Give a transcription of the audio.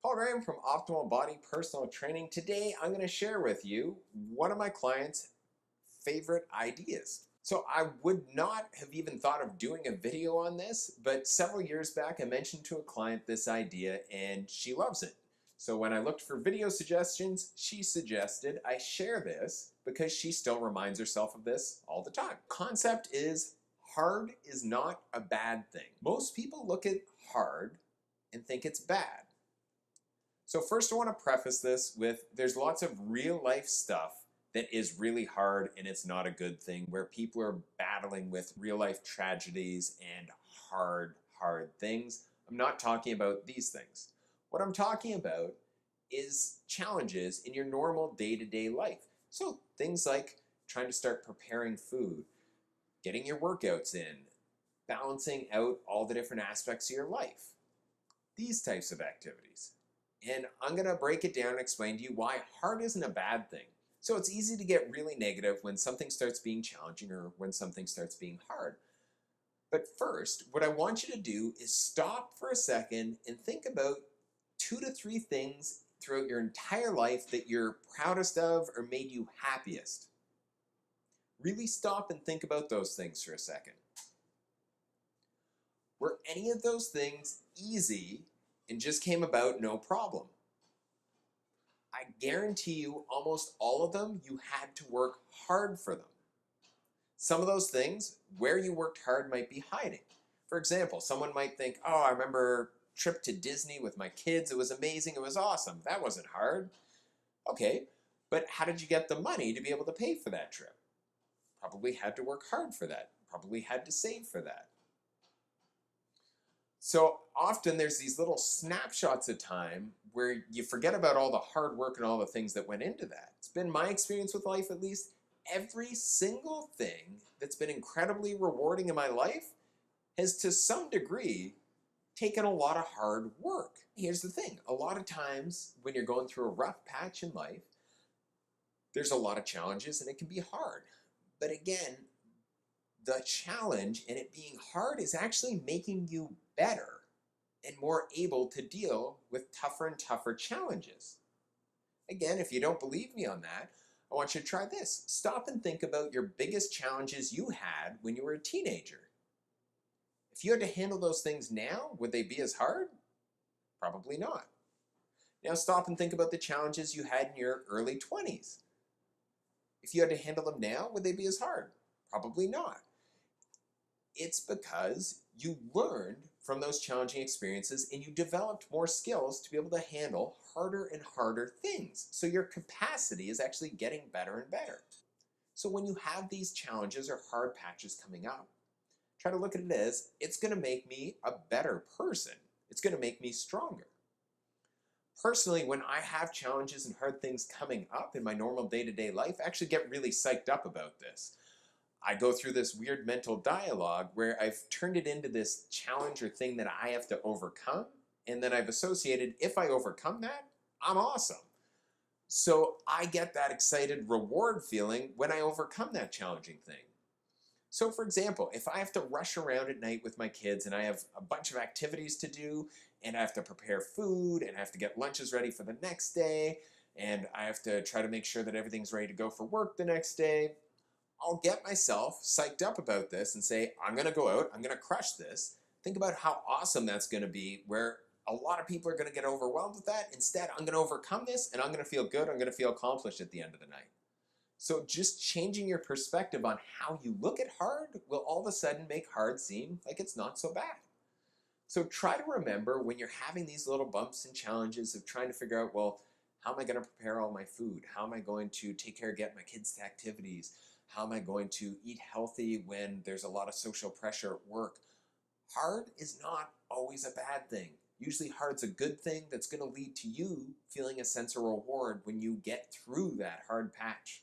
Paul Graham from Optimal Body Personal Training. Today, I'm going to share with you one of my clients' favorite ideas. So I would not have even thought of doing a video on this, but several years back, I mentioned to a client this idea and she loves it. So when I looked for video suggestions, she suggested I share this because she still reminds herself of this all the time. Concept is hard is not a bad thing. Most people look at hard and think it's bad. So first I want to preface this with there's lots of real life stuff that is really hard and it's not a good thing, where people are battling with real life tragedies and hard things. I'm not talking about these things. What I'm talking about is challenges in your normal day-to-day life. So things like trying to start preparing food, getting your workouts in, balancing out all the different aspects of your life. These types of activities. And I'm going to break it down and explain to you why hard isn't a bad thing. So it's easy to get really negative when something starts being challenging or when something starts being hard. But first, what I want you to do is stop for a second and think about 2 to 3 things throughout your entire life that you're proudest of or made you happiest. Really stop and think about those things for a second. Were any of those things easy and just came about no problem? I guarantee you almost all of them you had to work hard for them. Some of those things where you worked hard might be hiding. For example, someone might think, oh, I remember trip to Disney with my kids. It was amazing. It was awesome. That wasn't hard. Okay, but how did you get the money to be able to pay for that trip? Probably had to work hard for that. Probably had to save for that. So often there's these little snapshots of time where you forget about all the hard work and all the things that went into that. It's been my experience with life, at least. Every single thing that's been incredibly rewarding in my life has to some degree taken a lot of hard work. Here's the thing, a lot of times when you're going through a rough patch in life, there's a lot of challenges and it can be hard. But again, the challenge and it being hard is actually making you better and more able to deal with tougher and tougher challenges. Again, if you don't believe me on that, I want you to try this. Stop and think about your biggest challenges you had when you were a teenager. If you had to handle those things now, would they be as hard? Probably not. Now stop and think about the challenges you had in your early 20s. If you had to handle them now, would they be as hard? Probably not. It's because you learned from those challenging experiences and you developed more skills to be able to handle harder and harder things. So your capacity is actually getting better and better. So when you have these challenges or hard patches coming up, try to look at it as it's going to make me a better person. It's going to make me stronger. Personally, when I have challenges and hard things coming up in my normal day-to-day life, I actually get really psyched up about this. I go through this weird mental dialogue where I've turned it into this challenge or thing that I have to overcome, and then I've associated, if I overcome that, I'm awesome. So I get that excited reward feeling when I overcome that challenging thing. So for example, if I have to rush around at night with my kids and I have a bunch of activities to do and I have to prepare food and I have to get lunches ready for the next day and I have to try to make sure that everything's ready to go for work the next day, I'll get myself psyched up about this and say, I'm going to go out, I'm going to crush this. Think about how awesome that's going to be, where a lot of people are going to get overwhelmed with that. Instead, I'm going to overcome this and I'm going to feel good, I'm going to feel accomplished at the end of the night. So just changing your perspective on how you look at hard will all of a sudden make hard seem like it's not so bad. So try to remember when you're having these little bumps and challenges of trying to figure out, well, how am I going to prepare all my food? How am I going to take care of getting my kids to activities? How am I going to eat healthy when there's a lot of social pressure at work? Hard is not always a bad thing. Usually hard's a good thing that's going to lead to you feeling a sense of reward when you get through that hard patch.